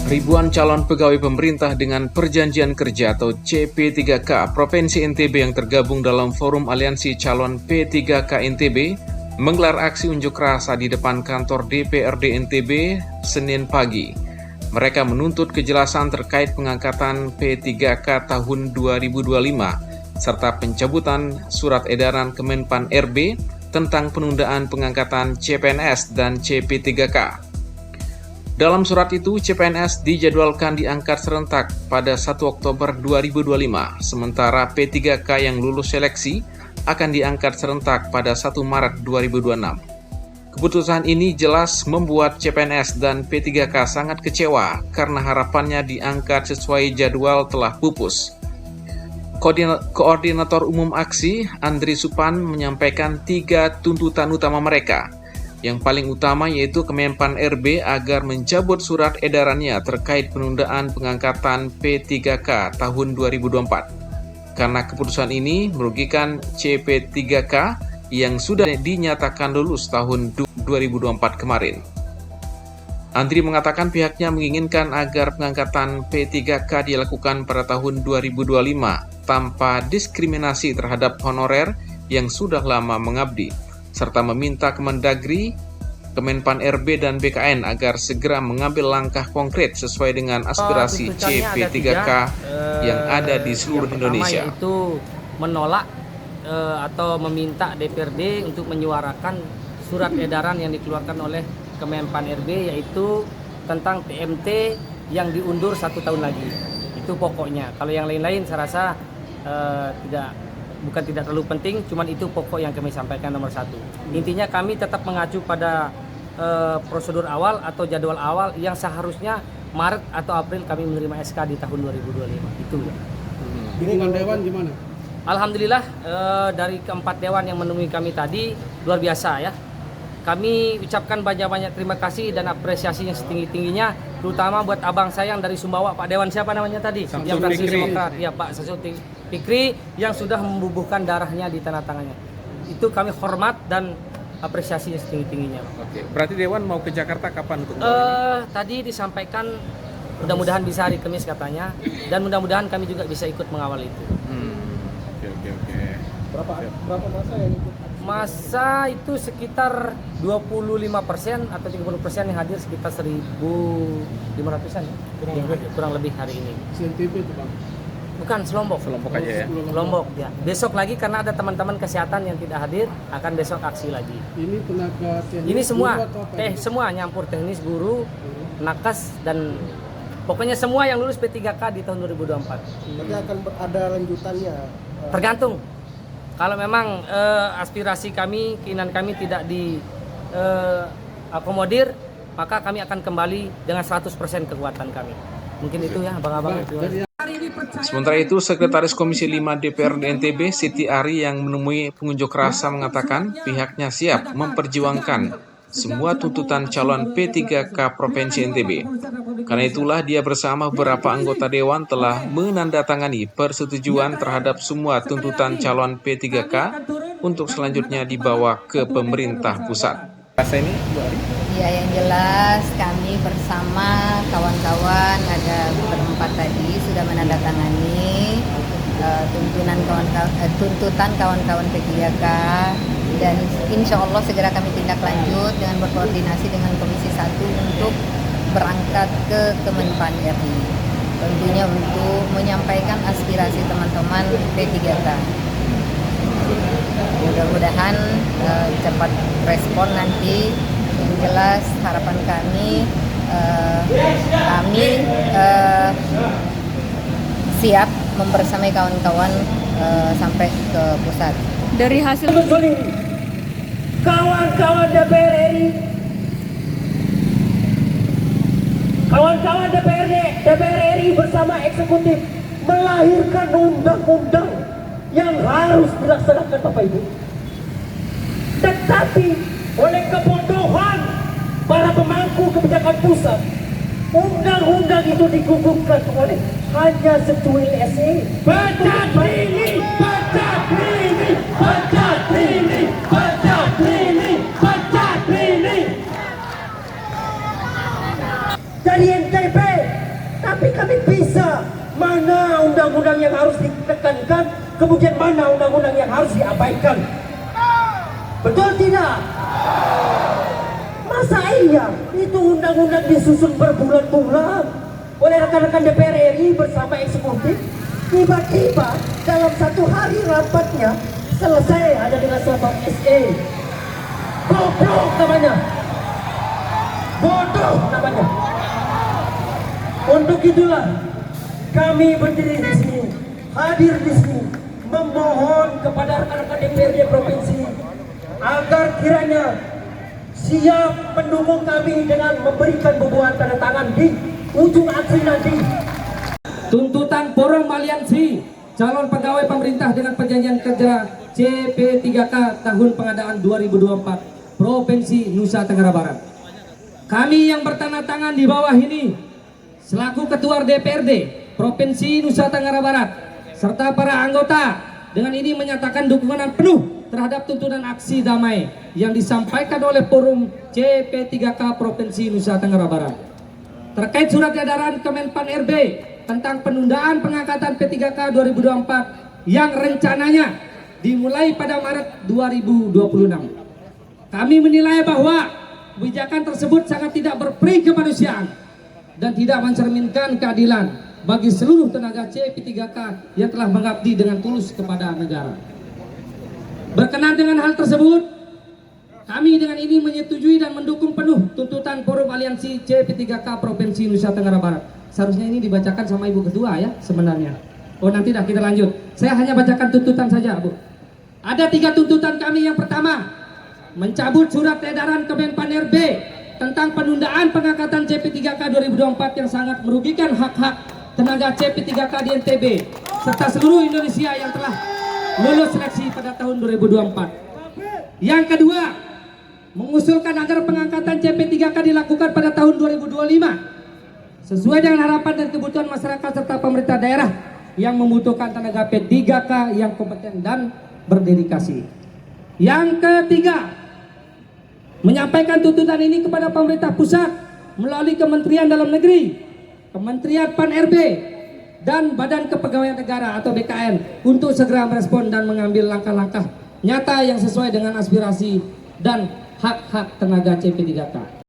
Ribuan calon pegawai pemerintah dengan perjanjian kerja atau CP3K Provinsi NTB yang tergabung dalam Forum Aliansi Calon P3K NTB menggelar aksi unjuk rasa di depan kantor DPRD NTB Senin pagi. Mereka menuntut kejelasan terkait pengangkatan P3K tahun 2025 serta pencabutan surat edaran Kemenpan RB tentang penundaan pengangkatan CPNS dan CP3K. Dalam surat itu, CPNS dijadwalkan diangkat serentak pada 1 Oktober 2025, sementara P3K yang lulus seleksi akan diangkat serentak pada 1 Maret 2026. Keputusan ini jelas membuat CPNS dan P3K sangat kecewa karena harapannya diangkat sesuai jadwal telah pupus. Koordinator Umum Aksi, Andri Supan, menyampaikan 3 tuntutan utama mereka. Yang paling utama yaitu Kemenpan RB agar mencabut surat edarannya terkait penundaan pengangkatan P3K tahun 2024. Karena keputusan ini merugikan CP3K yang sudah dinyatakan lulus tahun 2024 kemarin. Andri mengatakan pihaknya menginginkan agar pengangkatan P3K dilakukan pada tahun 2025 tanpa diskriminasi terhadap honorer yang sudah lama mengabdi, serta meminta Kemendagri, Kemenpan RB, dan BKN agar segera mengambil langkah konkret sesuai dengan aspirasi CP3K yang ada di seluruh Indonesia. Yaitu menolak atau meminta DPRD untuk menyuarakan surat edaran yang dikeluarkan oleh Kemenpan RB, yaitu tentang TMT yang diundur 1 tahun lagi. Itu pokoknya. Kalau yang lain-lain saya rasa bukan tidak terlalu penting, cuman itu pokok yang kami sampaikan nomor 1. Intinya kami tetap mengacu pada prosedur awal atau jadwal awal yang seharusnya Maret atau April kami menerima SK di tahun 2025. Itu ya. Dukungan Dewan gimana? Alhamdulillah dari keempat Dewan yang menemui kami tadi luar biasa ya. Kami ucapkan banyak-banyak terima kasih dan apresiasi yang setinggi-tingginya, terutama buat abang saya yang dari Sumbawa, Pak Dewan siapa namanya tadi? Yang fraksi Demokrat, ya Pak Samsul Fikri yang sudah membubuhkan darahnya di tanah tangannya. Itu kami hormat dan apresiasi yang setinggi-tingginya. Oke, berarti Dewan mau ke Jakarta kapan? Tadi disampaikan mudah-mudahan bisa hari Kamis katanya, dan mudah-mudahan kami juga bisa ikut mengawal itu. Oke. Berapa masa yang ikut? Masa itu sekitar 25% atau 30% yang hadir, sekitar 1.500-an ya? Kurang lebih hari ini. CNTB itu Bang? Bukan, Selombok aja ya? Selombok ya. Besok lagi karena ada teman-teman kesehatan yang tidak hadir, akan besok aksi lagi. Ini tenaga teknis? Ini semua, semua nyampur teknis, guru, nakes, dan pokoknya semua yang lulus P3K di tahun 2024. Berarti akan ada lanjutannya? Tergantung. Kalau memang aspirasi kami, keinginan kami tidak diakomodir, maka kami akan kembali dengan 100% kekuatan kami. Mungkin itu ya, abang-abang. Sementara itu, Sekretaris Komisi 5 DPRD NTB, Siti Ari, yang menemui pengunjuk rasa mengatakan pihaknya siap memperjuangkan semua tuntutan calon P3K Provinsi NTB. Karena itulah dia bersama beberapa anggota Dewan telah menandatangani persetujuan terhadap semua tuntutan calon P3K untuk selanjutnya dibawa ke pemerintah pusat. Ya, yang jelas kami bersama kawan-kawan ada berempat tadi sudah menandatangani tuntutan kawan-kawan P3K, dan insya Allah segera kami tindak lanjut dengan berkoordinasi dengan Komisi 1 untuk berangkat ke Kemenpan RI, tentunya untuk menyampaikan aspirasi teman-teman P3K. Mudah-mudahan cepat respon nanti. Yang jelas harapan kami siap membersamai kawan-kawan sampai ke pusat. Dari hasil kawan-kawan DPR RI, kawan-kawan DPR RI bersama eksekutif melahirkan undang-undang yang harus dilaksanakan Bapak Ibu. Tetapi oleh kebodohan para pemangku kebijakan pusat, undang-undang itu digugurkan oleh hanya secuil SE. Pecat ini, pecat ini, pecat ini, pecat ini, pecat ini. Dari NTB Tapi kami bisa mana undang-undang yang harus ditekankan, kemudian mana undang-undang yang harus diabaikan. Betul tidak? Masa iya itu undang-undang disusun berbulan-bulan oleh rekan-rekan DPR RI bersama eksekutif, tiba-tiba dalam satu hari rapatnya selesai hanya dengan sebab SE. Goblok namanya, bodoh namanya. Untuk itulah kami berdiri di sini, hadir di sini, memohon kepada rekan-rekan DPRD provinsi agar kiranya siap mendukung kami dengan memberikan bubuhan tanda tangan di ujung aksi nanti. Tuntutan Forum Aliansi Calon Pegawai Pemerintah dengan Perjanjian Kerja CP3K tahun pengadaan 2024 Provinsi Nusa Tenggara Barat. Kami yang bertanda tangan di bawah ini selaku Ketua DPRD Provinsi Nusa Tenggara Barat serta para anggota dengan ini menyatakan dukungan penuh terhadap tuntutan aksi damai yang disampaikan oleh Forum CP3K Provinsi Nusa Tenggara Barat terkait surat edaran Kemenpan RB tentang penundaan pengangkatan P3K 2024 yang rencananya dimulai pada Maret 2026. Kami menilai bahwa kebijakan tersebut sangat tidak berperi kemanusiaan dan tidak mencerminkan keadilan bagi seluruh tenaga CP3K yang telah mengabdi dengan tulus kepada negara. Berkenan dengan hal tersebut, kami dengan ini menyetujui dan mendukung penuh tuntutan Forum Aliansi CP3K Provinsi Nusa Tenggara Barat. Seharusnya ini dibacakan sama Ibu Ketua ya sebenarnya. Oh nanti dah kita lanjut. Saya hanya bacakan tuntutan saja Bu. Ada 3 tuntutan kami. Yang pertama, mencabut surat edaran Kemenpan RB tentang penundaan pengangkatan CP3K 2024 yang sangat merugikan hak-hak tenaga CP3K di NTB serta seluruh Indonesia yang telah lulus seleksi pada tahun 2024. Yang kedua, mengusulkan agar pengangkatan CP3K dilakukan pada tahun 2025 sesuai dengan harapan dan kebutuhan masyarakat serta pemerintah daerah yang membutuhkan tenaga P3K yang kompeten dan berdedikasi. Yang ketiga, menyampaikan tuntutan ini kepada pemerintah pusat melalui Kementerian Dalam Negeri, Kementerian Pan RB, dan Badan Kepegawaian Negara atau BKN untuk segera merespon dan mengambil langkah-langkah nyata yang sesuai dengan aspirasi dan hak-hak tenaga CP3K.